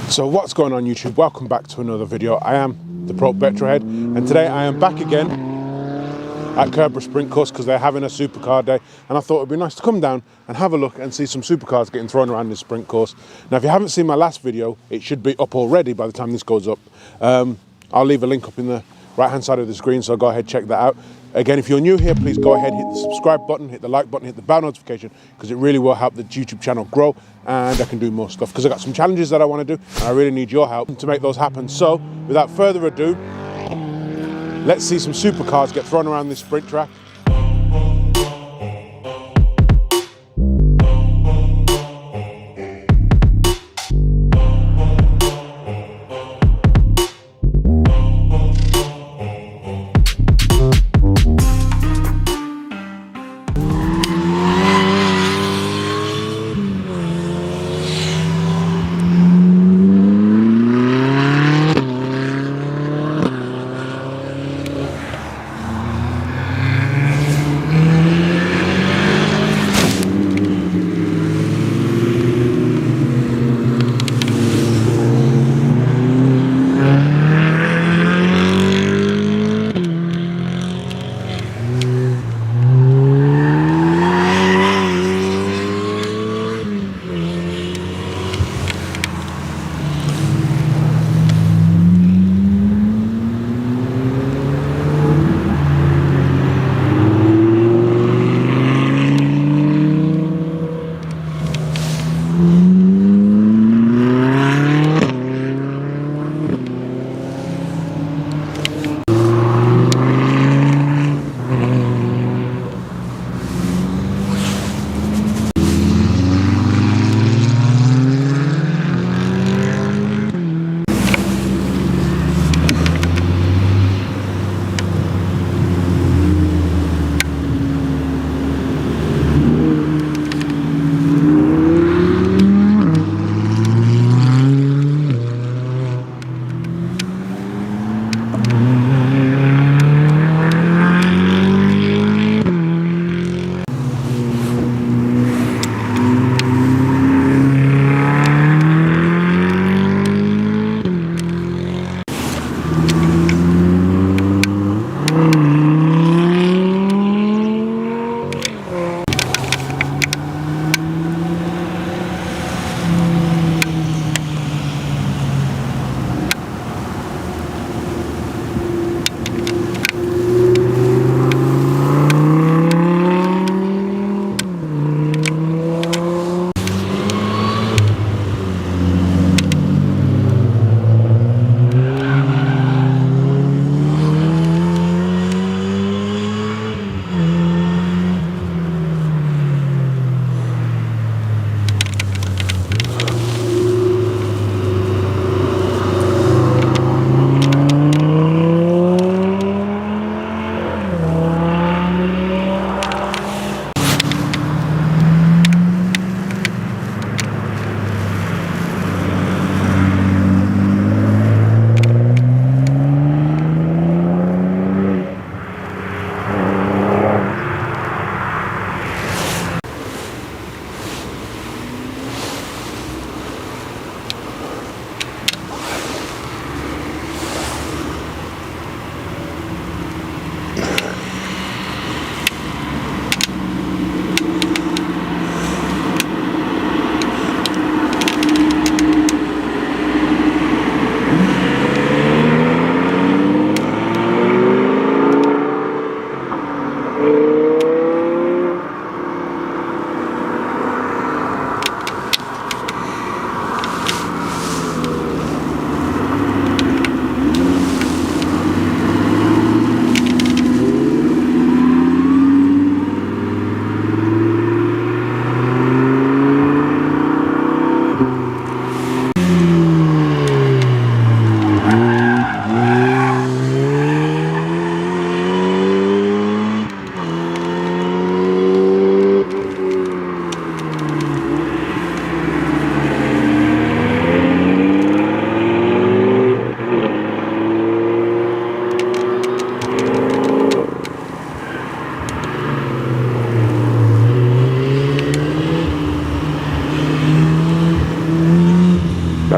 So what's going on YouTube? Welcome back to another video. I am the Pro Petrol Head, and today I am back again at Curborourgh Sprint Course because they're having a supercar day, and I thought it'd be nice to come down and have a look and see some supercars getting thrown around this sprint course. Now if you haven't seen my last video, it should be up already by the time this goes up. I'll leave a link up in the right hand side of the screen, so go ahead, check that out. Again, if you're new here, please go ahead, hit the subscribe button, hit the like button, hit the bell notification, because it really will help the YouTube channel grow and I can do more stuff, because I've got some challenges that I want to do and I really need your help to make those happen. So without further ado, let's see some supercars get thrown around this sprint track.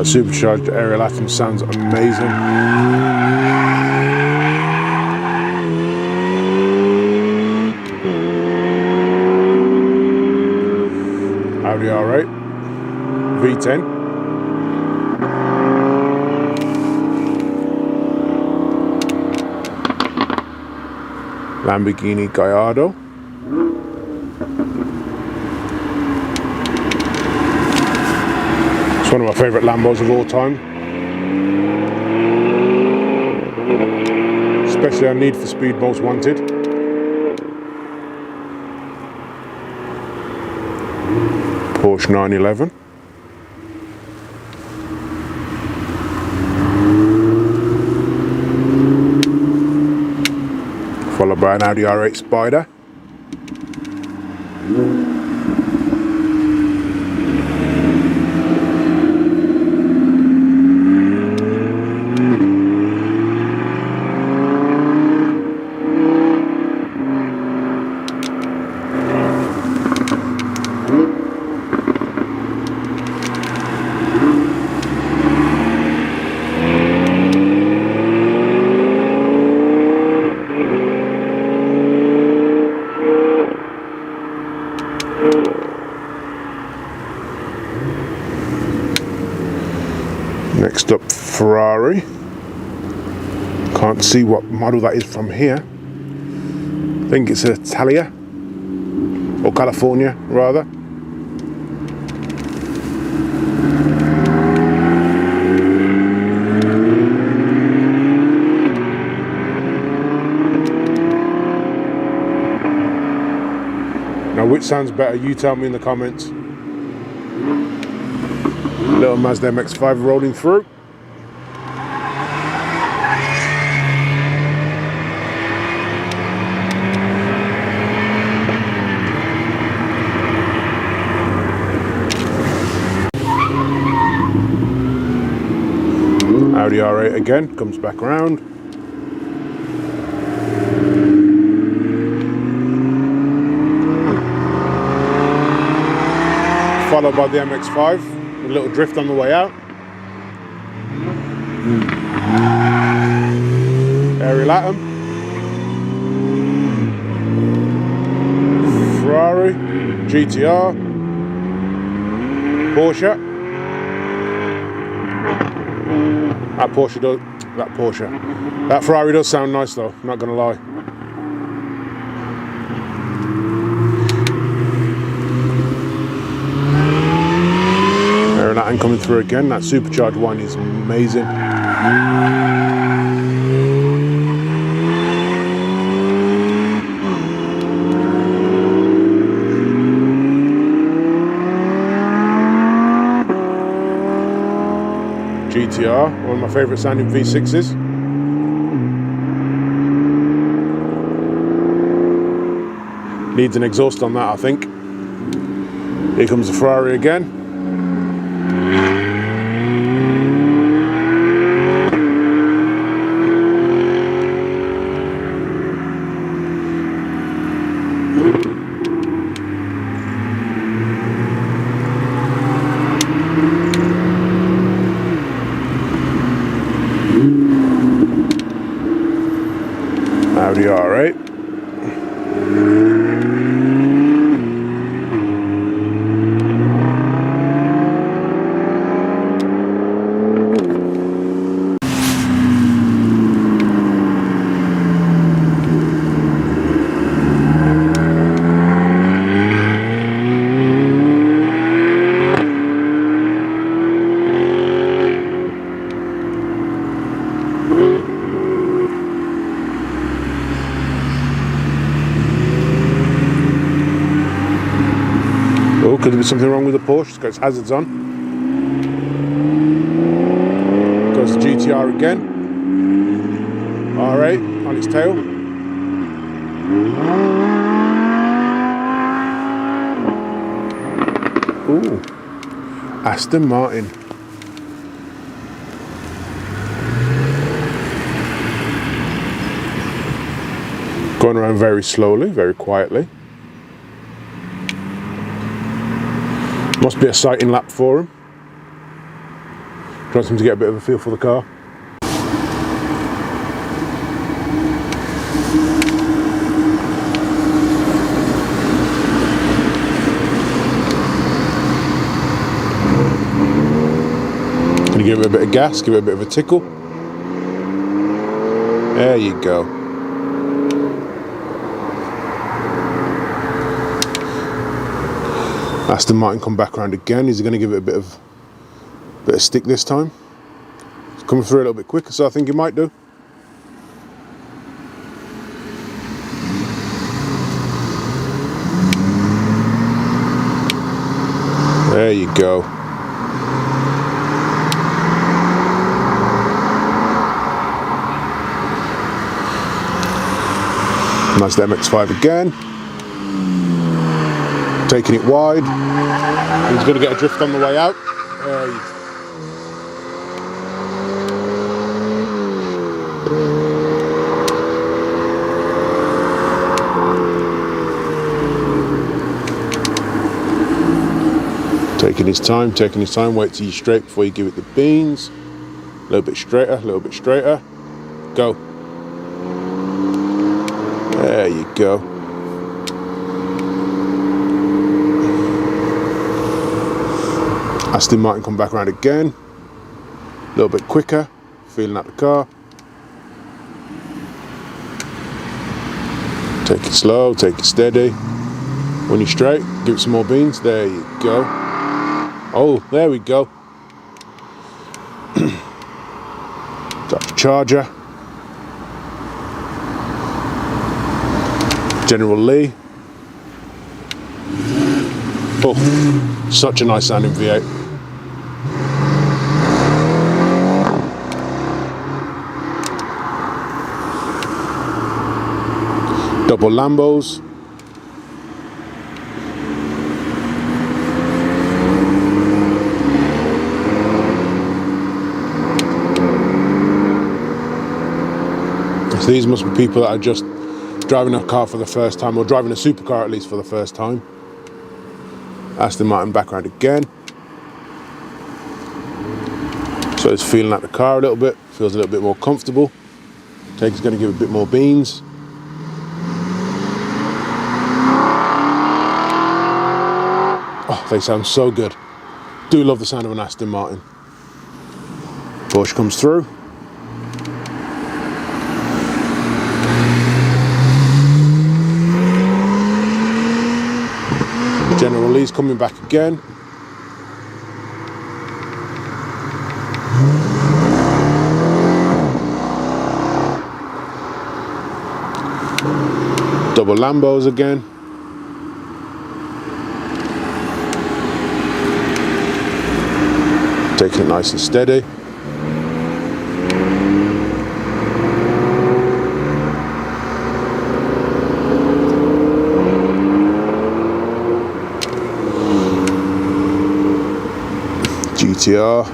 That supercharged aerial atom sounds amazing. Audi R8 V10. Lamborghini Gallardo. It's one of my favourite Lambos of all time, especially on Need for Speed Most Wanted. Porsche 911. Followed by an Audi R8 Spider. Next up, Ferrari. Can't see what model that is from here. I think it's a Italia, or California rather. Now, which sounds better? You tell me in the comments. Little Mazda MX-5 rolling through. Audi R8 again, comes back around. Followed by the MX-5. A little drift on the way out. Aerial atom. Ferrari, GTR, Porsche. That Ferrari does sound nice though, not gonna lie. And coming through again, that supercharged one is amazing. GTR, one of my favourite sounding V6s. Needs an exhaust on that, I think. Here comes the Ferrari again. Audi R8. Could there be something wrong with the Porsche? It's got its hazards on. Goes the GTR again. R8 on its tail. Ooh, Aston Martin. Going around very slowly, very quietly. Must be a sighting lap for him. Try to get a bit of a feel for the car. Gonna give it a bit of gas, give it a bit of a tickle. There you go. Aston Martin come back around again. He's going to give it a bit of stick this time. It's coming through a little bit quicker, so I think he might do. There you go. Nice MX-5 again. Taking it wide. He's going to get a drift on the way out. Taking his time, wait till you're straight before you give it the beans. A little bit straighter, Go. There you go. Aston Martin come back around again. A little bit quicker, feeling out the car. Take it slow, take it steady. When you're straight, give it some more beans. There you go. Oh, there we go. Got the charger. General Lee. Oh, such a nice sounding V8. Double Lambos. So these must be people that are just driving a car for the first time, or driving a supercar at least for the first time. Aston Martin back around again. So it's feeling like the car a little bit, feels a little bit more comfortable. Take's going to give a bit more beans. Oh, they sound so good. Do love the sound of an Aston Martin. Porsche comes through. General Lee's coming back again. Double Lambos again. Taking it nice and steady. GTR.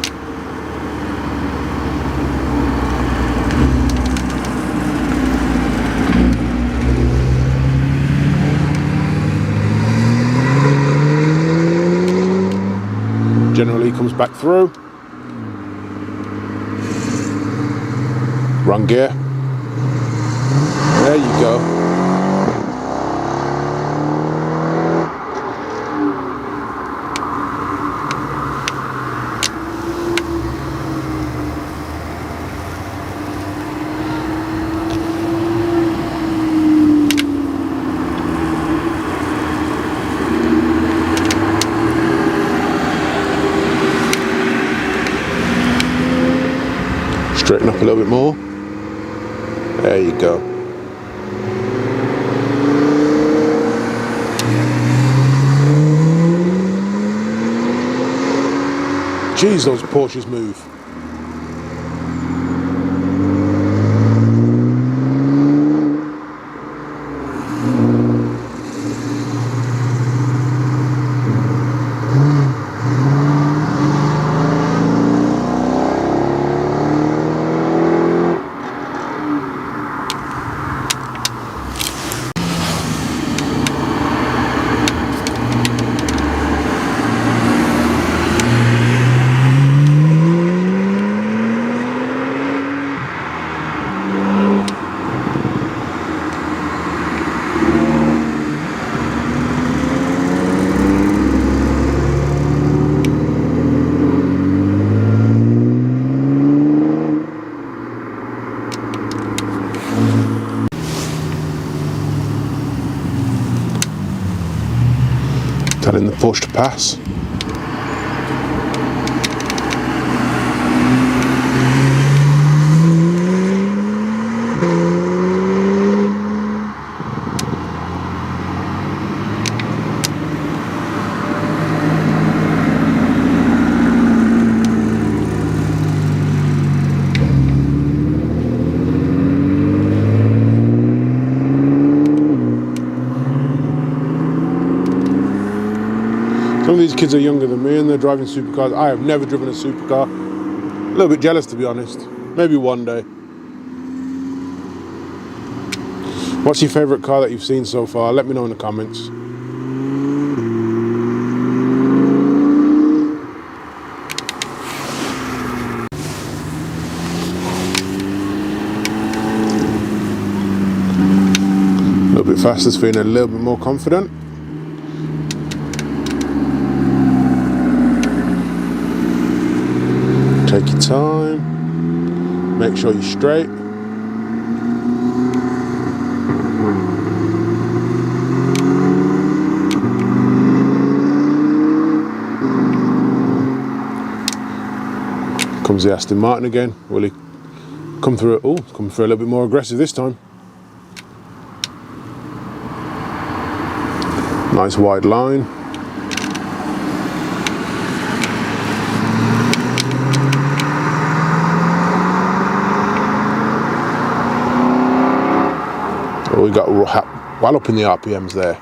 Generally comes back through. Run gear. There you go. Straighten up a little bit more. There you go. Jeez, those Porsches move. push to pass. Some of these kids are younger than me and they're driving supercars. I have never driven a supercar. A little bit jealous, to be honest. Maybe one day. What's your favourite car that you've seen so far? Let me know in the comments. A little bit faster, feeling a little bit more confident. Take your time, make sure you're straight. Comes the Aston Martin again. Will he come through? Oh, come through a little bit more aggressive this time. Nice wide line. Oh, we got well up in the RPMs there.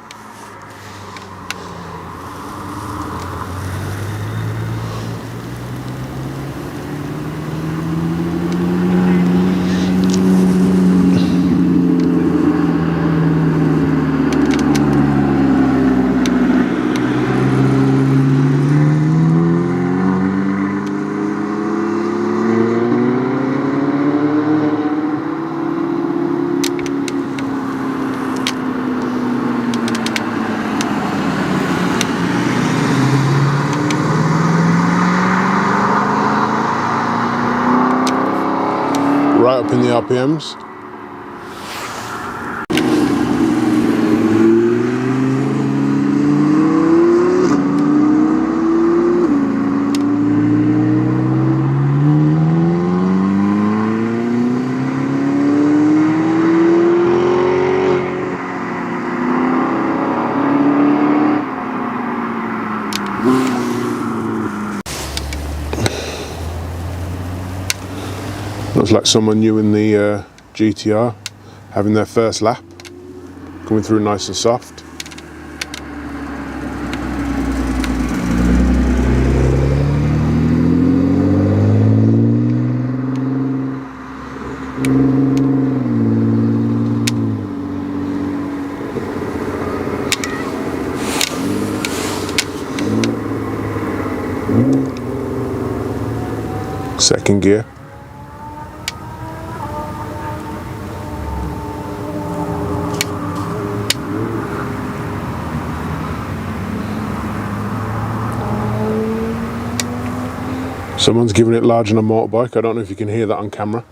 Right up in the RPMs. Looks like someone new in the GTR having their first lap, coming through nice and soft. Second gear. Someone's giving it large on a motorbike. I don't know if you can hear that on camera.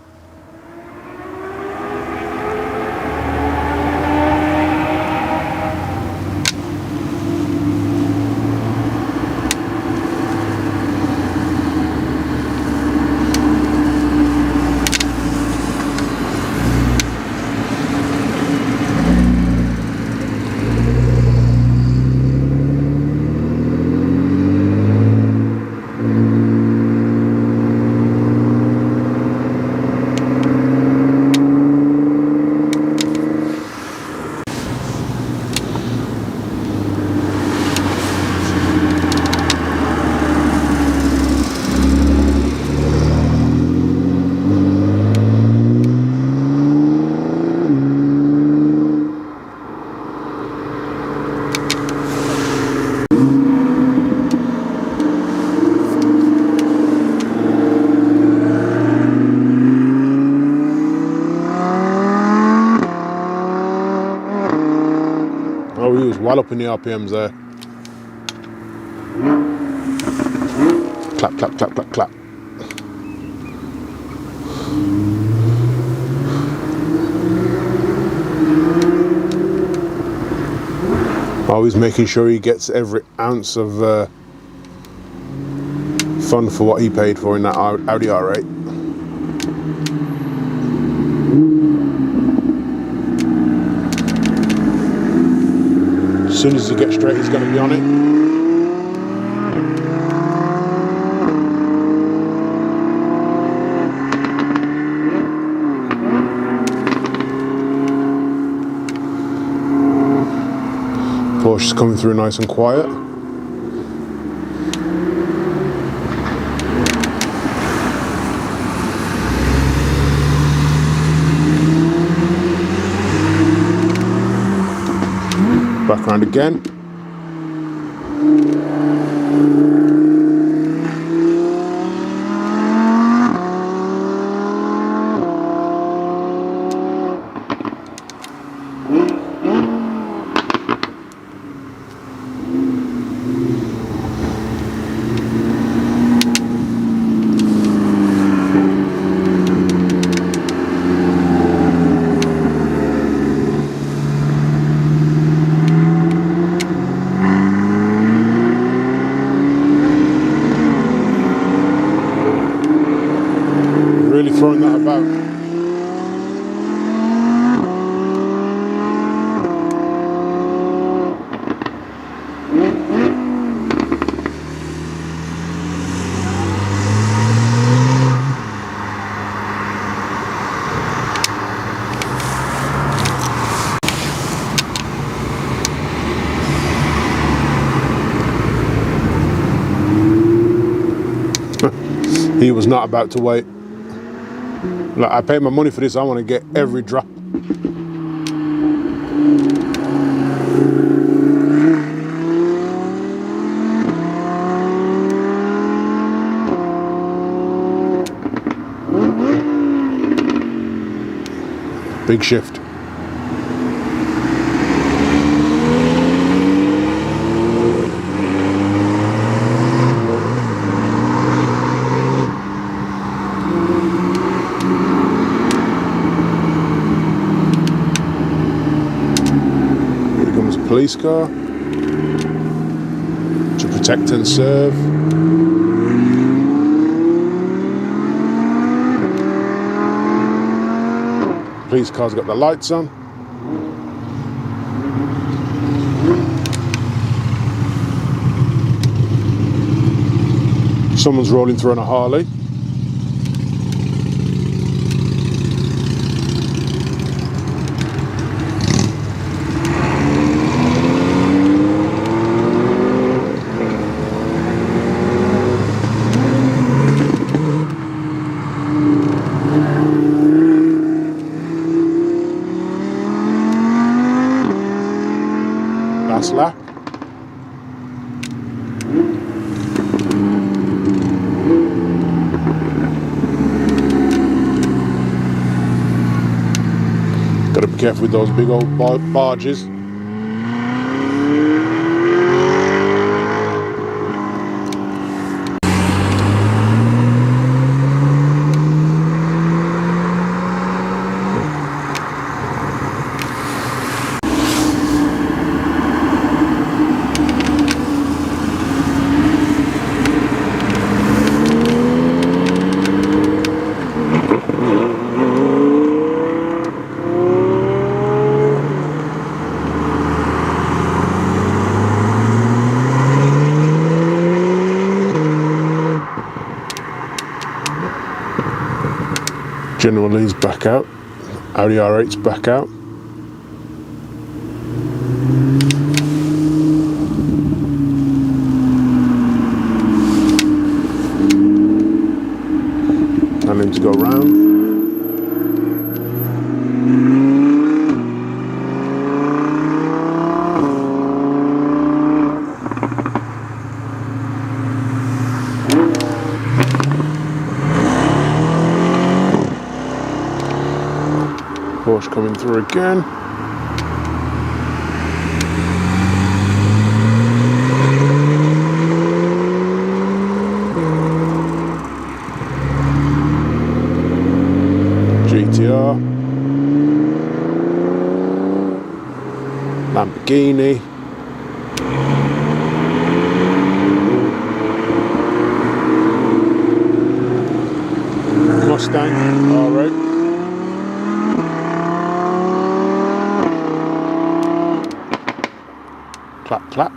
Oh, he was well up in the RPMs there. Clap, clap, clap, clap, clap. Always making sure he gets every ounce of fun for what he paid for in that Audi R8. As soon as he gets straight, he's going to be on it. Porsche's coming through nice and quiet. Back around again. Throwing that about. He was not about to wait. Like, I paid my money for this, I want to get every drop. Big shift. Police car to protect and serve. Police car's got the lights on. Someone's rolling through on a Harley. Lap. Got to be careful with those big old barges. Generally's back out. Audi R8's back out. Tell him to go round. Porsche coming through again. GTR. Lamborghini. Mustang, all right. Clap, clap.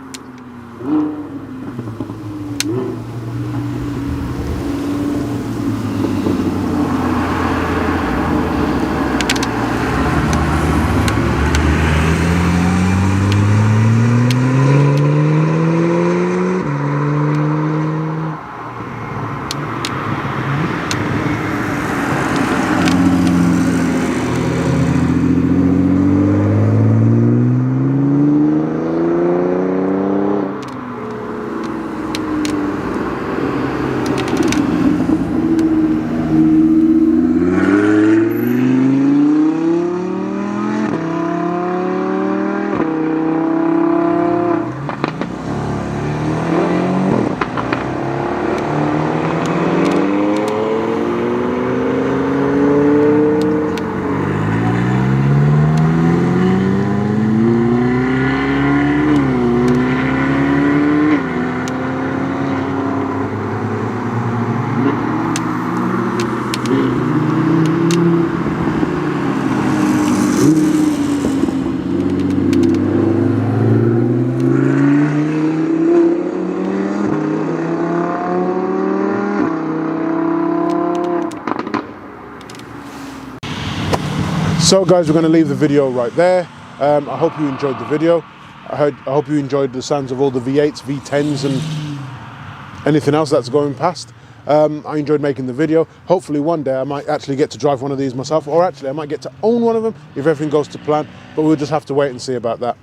So guys, we're going to leave the video right there. I hope you enjoyed the video. I hope you enjoyed the sounds of all the V8s, V10s and anything else that's going past. I enjoyed making the video. Hopefully one day I might actually get to drive one of these myself, or actually I might get to own one of them if everything goes to plan, but we'll just have to wait and see about that.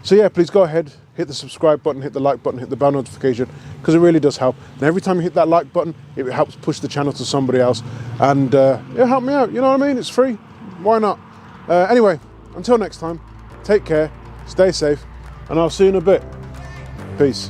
So yeah, please go ahead, hit the subscribe button, hit the like button, hit the bell notification, because it really does help. And every time you hit that like button, it helps push the channel to somebody else, and it'll help me out, you know what I mean? It's free, why not? Anyway, until next time, take care, stay safe, and I'll see you in a bit. Peace.